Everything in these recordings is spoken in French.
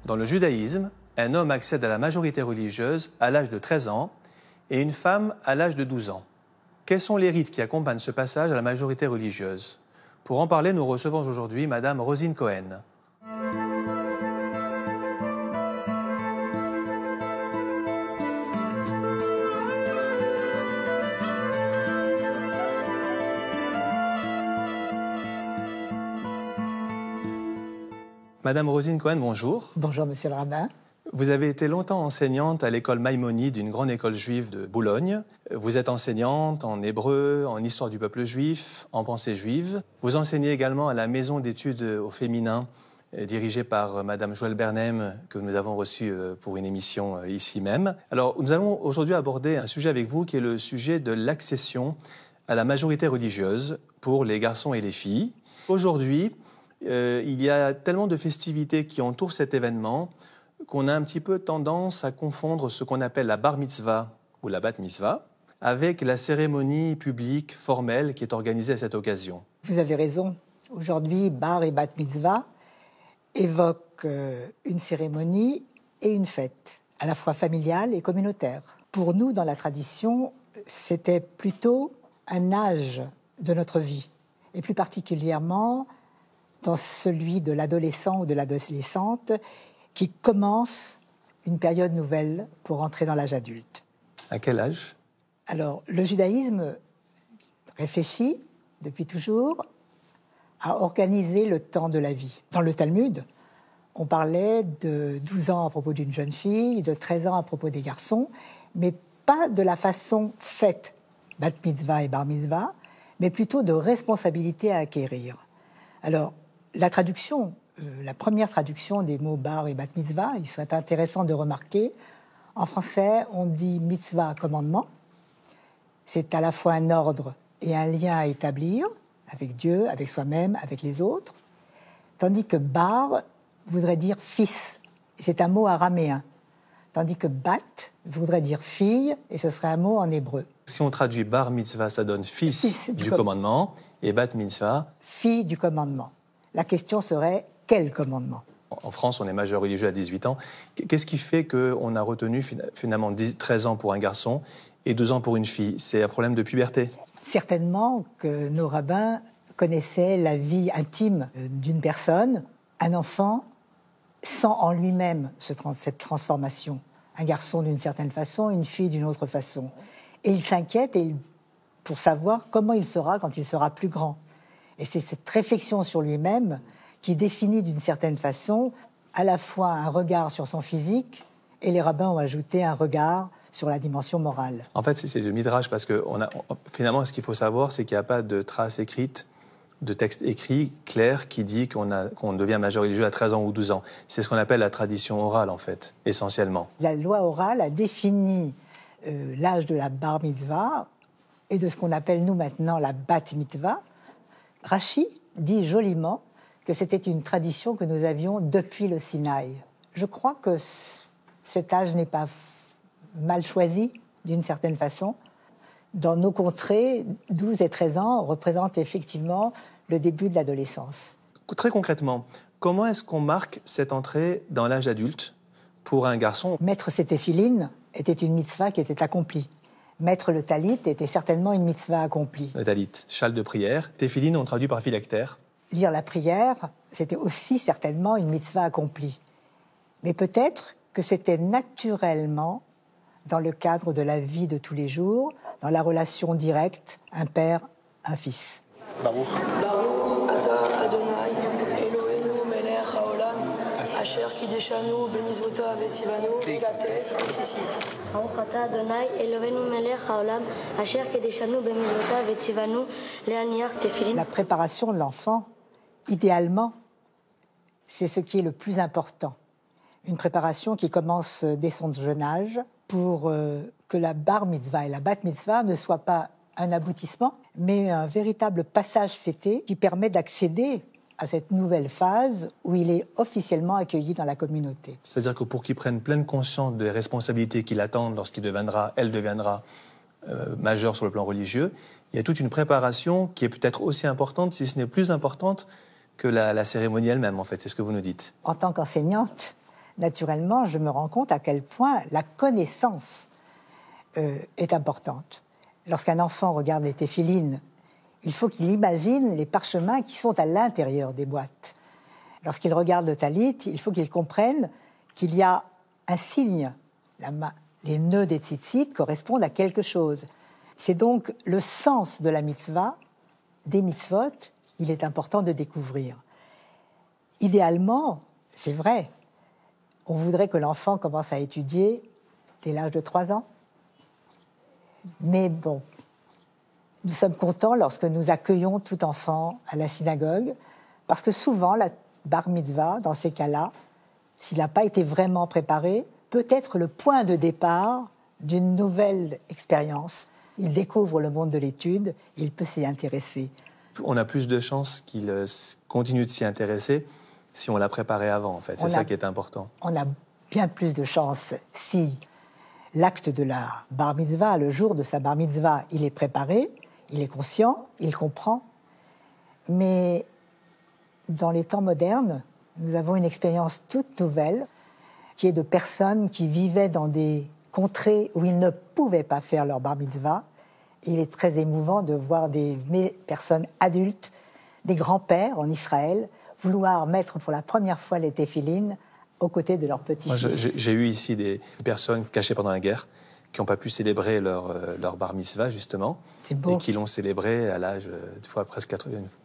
Dans le judaïsme, un homme accède à la majorité religieuse à l'âge de 13 ans et une femme à l'âge de 12 ans. Quels sont les rites qui accompagnent ce passage à la majorité religieuse? Pour en parler, nous recevons aujourd'hui Madame Rosine Cohen. Madame Rosine Cohen, bonjour. Bonjour, monsieur le rabbin. Vous avez été longtemps enseignante à l'école Maïmonide, une grande école juive de Boulogne. Vous êtes enseignante en hébreu, en histoire du peuple juif, en pensée juive. Vous enseignez également à la maison d'études au féminin, dirigée par Madame Joëlle Bernem, que nous avons reçue pour une émission ici même. Alors, nous allons aujourd'hui aborder un sujet avec vous qui est le sujet de l'accession à la majorité religieuse pour les garçons et les filles. Aujourd'hui, il y a tellement de festivités qui entourent cet événement qu'on a un petit peu tendance à confondre ce qu'on appelle la bar mitzvah ou la bat mitzvah avec la cérémonie publique formelle qui est organisée à cette occasion. Vous avez raison. Aujourd'hui, bar et bat mitzvah évoquent une cérémonie et une fête, à la fois familiale et communautaire. Pour nous, dans la tradition, c'était plutôt un âge de notre vie, et plus particulièrement dans celui de l'adolescent ou de l'adolescente qui commence une période nouvelle pour entrer dans l'âge adulte. À quel âge? Alors, le judaïsme réfléchit depuis toujours à organiser le temps de la vie. Dans le Talmud, on parlait de 12 ans à propos d'une jeune fille, de 13 ans à propos des garçons, mais pas de la façon faite, bat mitzvah et bar mitzvah, mais plutôt de responsabilité à acquérir. Alors, la traduction, la première traduction des mots bar et bat mitzvah, il serait intéressant de remarquer, en français, on dit mitzvah, commandement. C'est à la fois un ordre et un lien à établir avec Dieu, avec soi-même, avec les autres. Tandis que bar voudrait dire fils, et c'est un mot araméen. Tandis que bat voudrait dire fille, et ce serait un mot en hébreu. Si on traduit bar mitzvah, ça donne fils du commandement, et bat mitzvah, fille du commandement. La question serait, quel commandement? En France, on est majeur religieux à 18 ans. Qu'est-ce qui fait qu'on a retenu finalement 13 ans pour un garçon et 12 ans pour une fille? C'est un problème de puberté? Certainement que nos rabbins connaissaient la vie intime d'une personne. Un enfant sent en lui-même cette transformation. Un garçon d'une certaine façon, une fille d'une autre façon. Et il s'inquiète pour savoir comment il sera quand il sera plus grand. Et c'est cette réflexion sur lui-même qui définit d'une certaine façon à la fois un regard sur son physique et les rabbins ont ajouté un regard sur la dimension morale. En fait, c'est le midrash parce que finalement, ce qu'il faut savoir, c'est qu'il n'y a pas de trace écrite, de texte écrit clair qui dit qu'on devient majeur religieux à 13 ans ou 12 ans. C'est ce qu'on appelle la tradition orale, en fait, essentiellement. La loi orale a défini l'âge de la bar mitzvah et de ce qu'on appelle nous maintenant la bat mitzvah. Rashi dit joliment que c'était une tradition que nous avions depuis le Sinaï. Je crois que cet âge n'est pas mal choisi, d'une certaine façon. Dans nos contrées, 12 et 13 ans représentent effectivement le début de l'adolescence. Très concrètement, comment est-ce qu'on marque cette entrée dans l'âge adulte pour un garçon? Mettre ses téphilines était une mitzvah qui était accomplie. Mettre le talit était certainement une mitzvah accomplie. Le talit, châle de prière. Téphilines, on traduit par phylactère. Lire la prière, c'était aussi certainement une mitzvah accomplie. Mais peut-être que c'était naturellement dans le cadre de la vie de tous les jours, dans la relation directe, un père, un fils. Baruch. Baruch, Ata Adonai, Eloheinu melech haolam, asher kideshanu benizvota vetzivanu, ligate, tzitzit. Baruch Ata Adonai, Eloheinu melech haolam, asher kideshanu benizvota vetzivanu, leaniach tefilin. La préparation de l'enfant, idéalement, c'est ce qui est le plus important. Une préparation qui commence dès son jeune âge pour que la bar mitzvah et la bat mitzvah ne soient pas un aboutissement, mais un véritable passage fêté qui permet d'accéder à cette nouvelle phase où il est officiellement accueilli dans la communauté. C'est-à-dire que pour qu'il prenne pleine conscience des responsabilités qui l'attendent lorsqu'il deviendra, elle deviendra majeur sur le plan religieux, il y a toute une préparation qui est peut-être aussi importante, si ce n'est plus importante, que la cérémonie elle-même, en fait. C'est ce que vous nous dites. En tant qu'enseignante, naturellement, je me rends compte à quel point la connaissance est importante. Lorsqu'un enfant regarde les téphilines, il faut qu'il imagine les parchemins qui sont à l'intérieur des boîtes. Lorsqu'il regarde le talit, il faut qu'il comprenne qu'il y a un signe. Les nœuds des tzitzit correspondent à quelque chose. C'est donc le sens de la mitzvah, des mitzvot, qu'il est important de découvrir. Idéalement, c'est vrai, on voudrait que l'enfant commence à étudier dès l'âge de 3 ans. Mais bon, nous sommes contents lorsque nous accueillons tout enfant à la synagogue, parce que souvent, la bar mitzvah, dans ces cas-là, s'il n'a pas été vraiment préparé, peut être le point de départ d'une nouvelle expérience. Il découvre le monde de l'étude, il peut s'y intéresser. On a plus de chances qu'il continue de s'y intéresser si on l'a préparé avant, en fait. C'est ça qui est important. On a bien plus de chances si l'acte de la bar mitzvah, le jour de sa bar mitzvah, il est préparé, il est conscient, il comprend. Mais dans les temps modernes, nous avons une expérience toute nouvelle qui est de personnes qui vivaient dans des contrées où ils ne pouvaient pas faire leur bar mitzvah. Il est très émouvant de voir des personnes adultes, des grands-pères en Israël, vouloir mettre pour la première fois les téphilines aux côtés de leurs petits-fils. J'ai eu ici des personnes cachées pendant la guerre qui n'ont pas pu célébrer leur bar mitzvah, justement. C'est beau. Et qui l'ont célébré à l'âge, des fois presque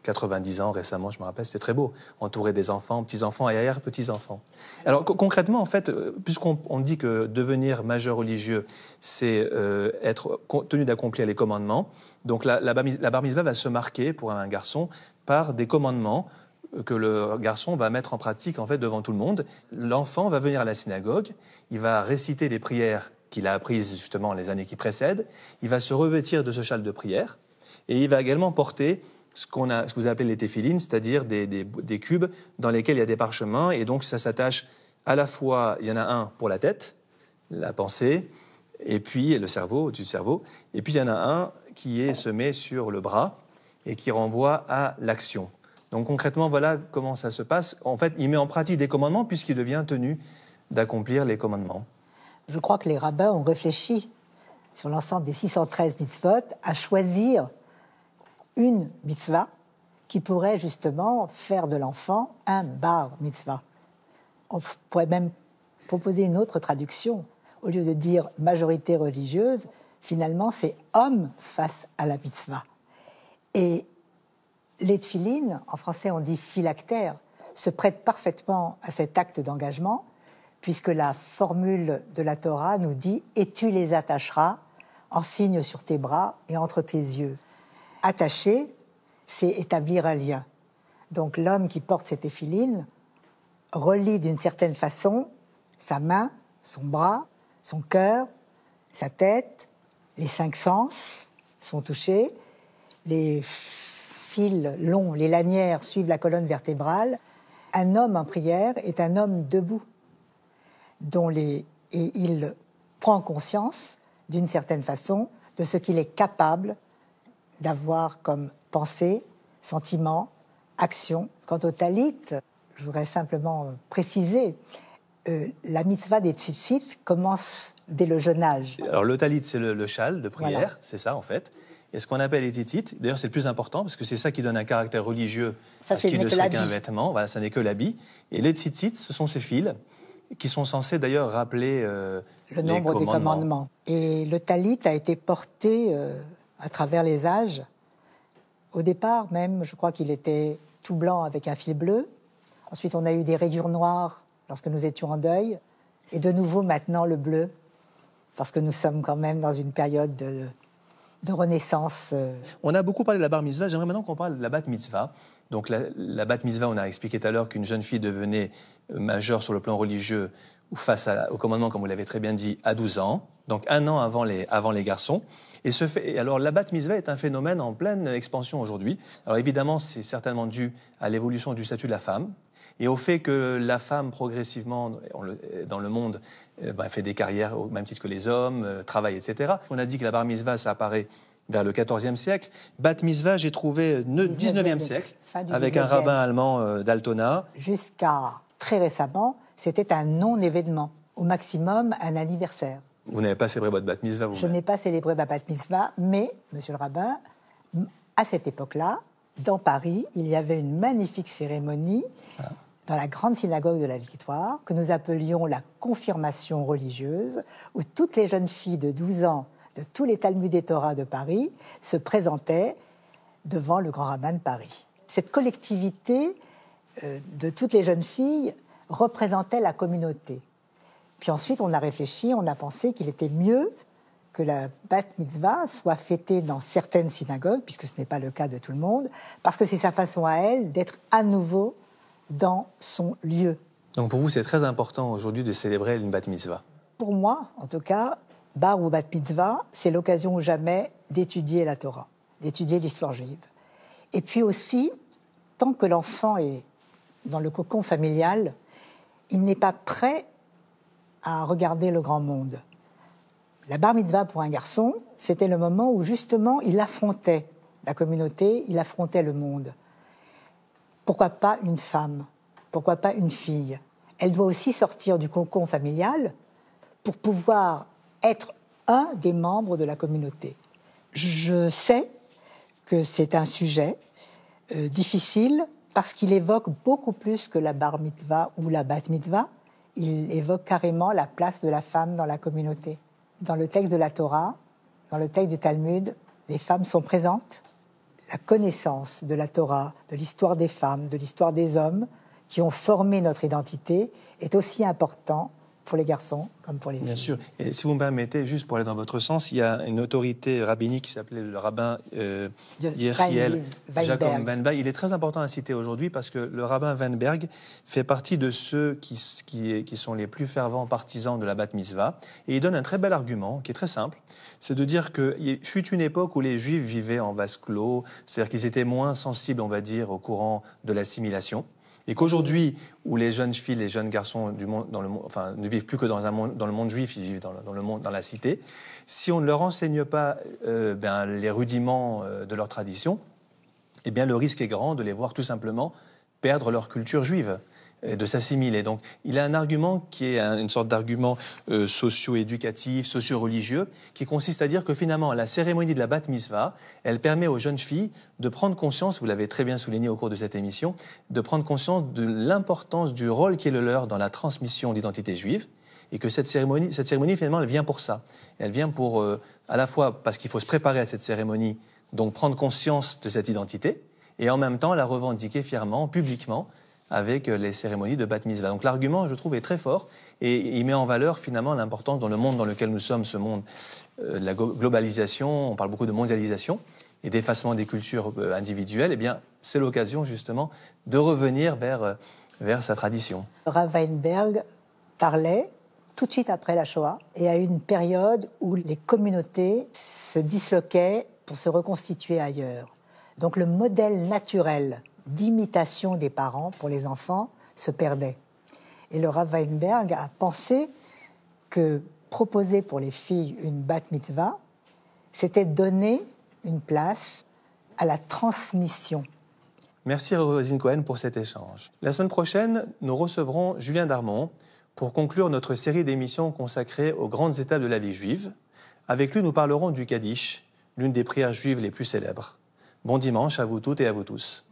90 ans récemment, je me rappelle, c'était très beau. Entouré des enfants, petits-enfants et arrière-petits-enfants. Alors concrètement, en fait, puisqu'on dit que devenir majeur religieux, c'est être tenu d'accomplir les commandements, donc la bar mitzvah va se marquer pour un garçon par des commandements que le garçon va mettre en pratique en fait devant tout le monde. L'enfant va venir à la synagogue, il va réciter les prières qu'il a apprises justement les années qui précèdent, il va se revêtir de ce châle de prière et il va également porter ce que vous appelez les téphilines, c'est-à-dire des cubes dans lesquels il y a des parchemins et donc ça s'attache à la fois, il y en a un pour la tête, la pensée, et puis le cerveau, au-dessus du cerveau, et puis il y en a un qui est semé sur le bras et qui renvoie à l'action. Donc concrètement, voilà comment ça se passe. En fait, il met en pratique des commandements puisqu'il devient tenu d'accomplir les commandements. Je crois que les rabbins ont réfléchi sur l'ensemble des 613 mitzvot à choisir une mitzvah qui pourrait justement faire de l'enfant un bar mitzvah. On pourrait même proposer une autre traduction. Au lieu de dire majorité religieuse, finalement, c'est homme face à la mitzvah. Et les tefilines, en français on dit phylactères, se prêtent parfaitement à cet acte d'engagement, puisque la formule de la Torah nous dit « et tu les attacheras en signe sur tes bras et entre tes yeux ». Attacher, c'est établir un lien. Donc l'homme qui porte ces téphilines relie d'une certaine façon sa main, son bras, son cœur, sa tête, les 5 sens sont touchés, les fils longs, les lanières suivent la colonne vertébrale. Un homme en prière est un homme debout, et il prend conscience, d'une certaine façon, de ce qu'il est capable d'avoir comme pensée, sentiment, action. Quant au talit, je voudrais simplement préciser, la mitzvah des tzitzit commence dès le jeune âge. Alors le talit, c'est le châle de prière, voilà. C'est ça en fait. Et ce qu'on appelle les tzitzit, d'ailleurs c'est le plus important parce que c'est ça qui donne un caractère religieux à ce qui ne serait qu'un vêtement. Voilà, ça n'est que l'habit. Et les tzitzit, ce sont ces fils qui sont censés d'ailleurs rappeler le nombre des commandements. Et le talit a été porté à travers les âges. Au départ même, je crois qu'il était tout blanc avec un fil bleu. Ensuite, on a eu des rayures noires lorsque nous étions en deuil. Et de nouveau maintenant le bleu, parce que nous sommes quand même dans une période de renaissance. On a beaucoup parlé de la bar mitzvah, j'aimerais maintenant qu'on parle de la bat mitzvah. Donc la bat mitzvah, on a expliqué tout à l'heure qu'une jeune fille devenait majeure sur le plan religieux ou face au commandement, comme vous l'avez très bien dit, à 12 ans, donc 1 an avant les garçons. Et alors la bat mitzvah est un phénomène en pleine expansion aujourd'hui. Alors évidemment, c'est certainement dû à l'évolution du statut de la femme et au fait que la femme, progressivement, dans le monde, fait des carrières au même titre que les hommes, travaille, etc. On a dit que la bar mitzvah, ça apparaît vers le XIVe siècle. Bat mitzvah, j'ai trouvé 19e siècle, avec un rabbin allemand d'Altona. Jusqu'à très récemment, c'était un non-événement, au maximum un anniversaire. Vous n'avez pas célébré votre bat mitzvah vous-même? Je n'ai pas célébré ma bat mitzvah, mais, monsieur le rabbin, à cette époque-là, dans Paris, il y avait une magnifique cérémonie dans la grande synagogue de la Victoire, que nous appelions la confirmation religieuse, où toutes les jeunes filles de 12 ans de tous les Talmud et Torah de Paris se présentaient devant le grand rabbin de Paris. Cette collectivité de toutes les jeunes filles représentait la communauté. Puis ensuite, on a réfléchi, on a pensé qu'il était mieux que la bat mitzvah soit fêtée dans certaines synagogues, puisque ce n'est pas le cas de tout le monde, parce que c'est sa façon à elle d'être à nouveau dans son lieu. Donc pour vous, c'est très important aujourd'hui de célébrer une bat mitzvah? Pour moi, en tout cas, bar ou bat mitzvah, c'est l'occasion ou jamais d'étudier la Torah, d'étudier l'histoire juive. Et puis aussi, tant que l'enfant est dans le cocon familial, il n'est pas prêt à regarder le grand monde. La bar mitzvah pour un garçon, c'était le moment où justement il affrontait la communauté, il affrontait le monde. Pourquoi pas une femme? Pourquoi pas une fille? Elle doit aussi sortir du cocon familial pour pouvoir être un des membres de la communauté. Je sais que c'est un sujet difficile parce qu'il évoque beaucoup plus que la bar mitzvah ou la bat mitzvah. Il évoque carrément la place de la femme dans la communauté. Dans le texte de la Torah, dans le texte du Talmud, les femmes sont présentes. La connaissance de la Torah, de l'histoire des femmes, de l'histoire des hommes qui ont formé notre identité est aussi important pour les garçons comme pour les filles. Bien sûr. Et si vous me permettez, juste pour aller dans votre sens, il y a une autorité rabbinique qui s'appelait le rabbin Yechiel Jacob Weinberg. Il est très important à citer aujourd'hui parce que le rabbin Weinberg fait partie de ceux qui sont les plus fervents partisans de la bat mitzvah. Et il donne un très bel argument qui est très simple. C'est de dire qu'il fut une époque où les Juifs vivaient en vase clos, c'est-à-dire qu'ils étaient moins sensibles, on va dire, au courant de l'assimilation. Et qu'aujourd'hui, où les jeunes filles, les jeunes garçons du monde, ne vivent plus que dans le monde juif, ils vivent dans le monde, dans la cité, si on ne leur enseigne pas les rudiments de leur tradition, eh bien le risque est grand de les voir tout simplement perdre leur culture juive, et de s'assimiler. Donc il a un argument qui est une sorte d'argument socio-éducatif, socio-religieux, qui consiste à dire que finalement la cérémonie de la bat mitzvah, elle permet aux jeunes filles de prendre conscience, vous l'avez très bien souligné au cours de cette émission, de prendre conscience de l'importance du rôle qui est le leur dans la transmission d'identité juive, et que cette cérémonie finalement, elle vient pour ça. Elle vient pour, à la fois parce qu'il faut se préparer à cette cérémonie, donc prendre conscience de cette identité, et en même temps la revendiquer fièrement, publiquement, avec les cérémonies de bat mitzvah. Donc l'argument, je trouve, est très fort et il met en valeur finalement l'importance dans le monde dans lequel nous sommes, ce monde de la globalisation, on parle beaucoup de mondialisation et d'effacement des cultures individuelles. Eh bien, c'est l'occasion justement de revenir vers sa tradition. Rav Weinberg parlait tout de suite après la Shoah et à une période où les communautés se disloquaient pour se reconstituer ailleurs. Donc le modèle naturel d'imitation des parents pour les enfants se perdait. Et le Rav Weinberg a pensé que proposer pour les filles une bat mitzvah, c'était donner une place à la transmission. Merci Rosine Cohen pour cet échange. La semaine prochaine, nous recevrons Julien Darmon pour conclure notre série d'émissions consacrées aux grandes étapes de la vie juive. Avec lui, nous parlerons du Kaddish, l'une des prières juives les plus célèbres. Bon dimanche à vous toutes et à vous tous.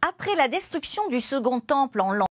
Après la destruction du Second Temple en l'an